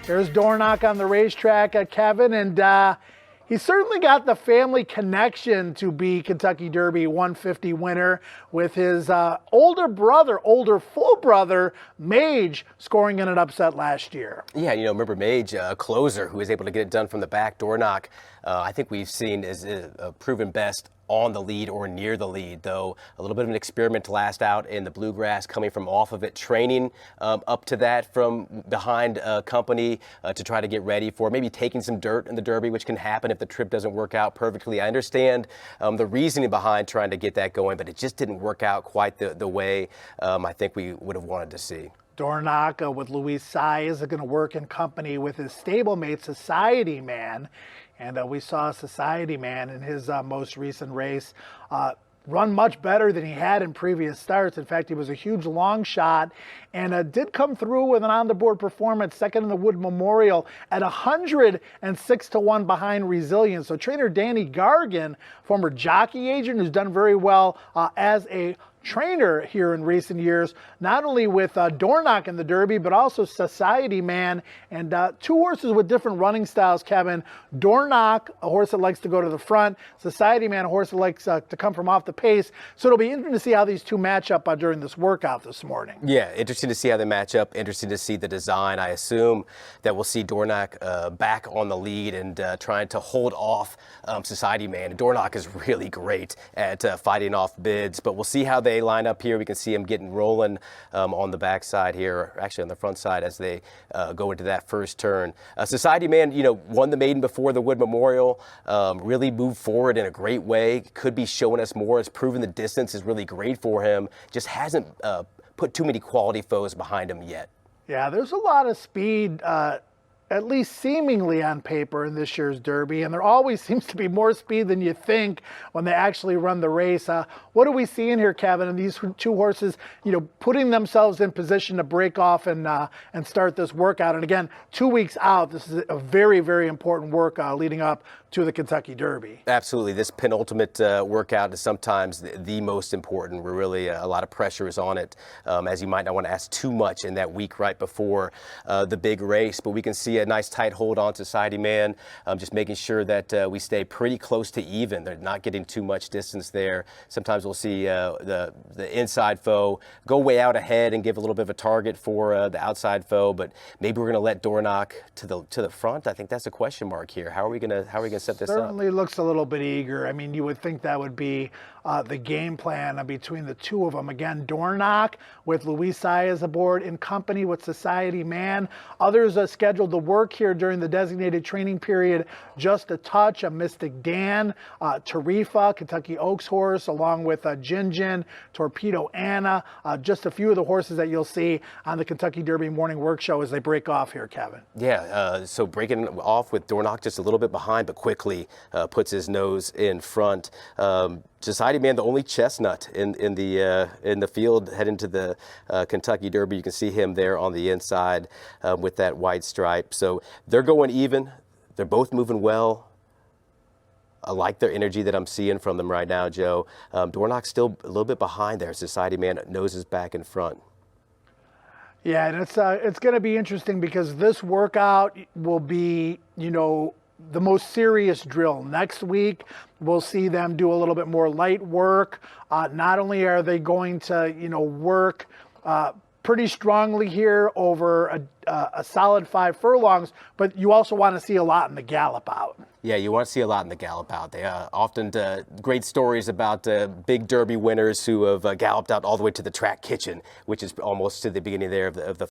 There's Dornoch on the racetrack, Kevin, and he certainly got the family connection to be Kentucky Derby 150 winner with his older full brother, Mage, scoring in an upset last year. Yeah, remember Mage, a closer who was able to get it done from the back. Dornoch, I think we've seen is a proven best on the lead or near the lead, though a little bit of an experiment last out in the bluegrass, coming from off of it, training up to that from behind company to try to get ready for maybe taking some dirt in the Derby, which can happen if the trip doesn't work out perfectly. I understand the reasoning behind trying to get that going, but it just didn't work out quite the way I think we would have wanted to see. Dornoch with Luis Saez is going to work in company with his stablemate Society Man. And we saw Society Man in his most recent race run much better than he had in previous starts. In fact, he was a huge long shot and did come through with an on-the-board performance, second in the Wood Memorial at 106-1 behind Resilience. So trainer Danny Gargan, former jockey agent who's done very well as a trainer here in recent years, not only with Dornoch in the Derby, but also Society Man, and two horses with different running styles, Kevin. Dornoch, a horse that likes to go to the front. Society Man, a horse that likes to come from off the pace. So it'll be interesting to see how these two match up during this workout this morning. Yeah, interesting to see how they match up. Interesting to see the design. I assume that we'll see Dornoch back on the lead and trying to hold off Society Man. And Dornoch is really great at fighting off bids, but we'll see how they line up here. We can see him getting rolling on the backside here, or actually on the front side as they go into that first turn. Society Man, won the maiden before the Wood Memorial, really moved forward in a great way. Could be showing us more. Has proven the distance is really great for him. Just hasn't put too many quality foes behind him yet. Yeah, there's a lot of speed, at least seemingly on paper, in this year's Derby, and there always seems to be more speed than you think when they actually run the race. What are we seeing here, Kevin, and these two horses, putting themselves in position to break off and start this workout? And again, 2 weeks out, this is a very, very important work leading up to the Kentucky Derby. Absolutely. This penultimate workout is sometimes the most important. We're really, a lot of pressure is on it, as you might not want to ask too much in that week right before the big race. But we can see a nice tight hold on Society Man, just making sure that we stay pretty close to even. They're not getting too much distance there. Sometimes we'll see the inside foe go way out ahead and give a little bit of a target for the outside foe. But maybe we're going to let Dornoch to the front. I think that's a question mark here. How are we going to set this up? Certainly looks a little bit eager. I mean, you would think that would be the game plan between the two of them. Again, Dornoch with Luis Saez aboard in company with Society Man. Others scheduled to work here during the designated training period. Just a touch, a Mystic Dan, Tarifa, Kentucky Oaks horse, along with Gin, Torpedo Anna. Just a few of the horses that you'll see on the Kentucky Derby Morning Work Show as they break off here, Kevin. Yeah, so breaking off with Dornoch just a little bit behind, but quickly puts his nose in front. Society Man, the only chestnut in the field heading to the Kentucky Derby. You can see him there on the inside with that white stripe. So they're going even. They're both moving well. I like their energy that I'm seeing from them right now, Joe. Dornoch's still a little bit behind there. Society Man noses back in front. Yeah, and it's going to be interesting because this workout will be, the most serious drill. Next week, we'll see them do a little bit more light work. Not only are they going to, work pretty strongly here over a solid 5 furlongs, but you also want to see a lot in the gallop out. Yeah, you want to see a lot in the gallop out. They often great stories about big Derby winners who have galloped out all the way to the track kitchen, which is almost to the beginning there of the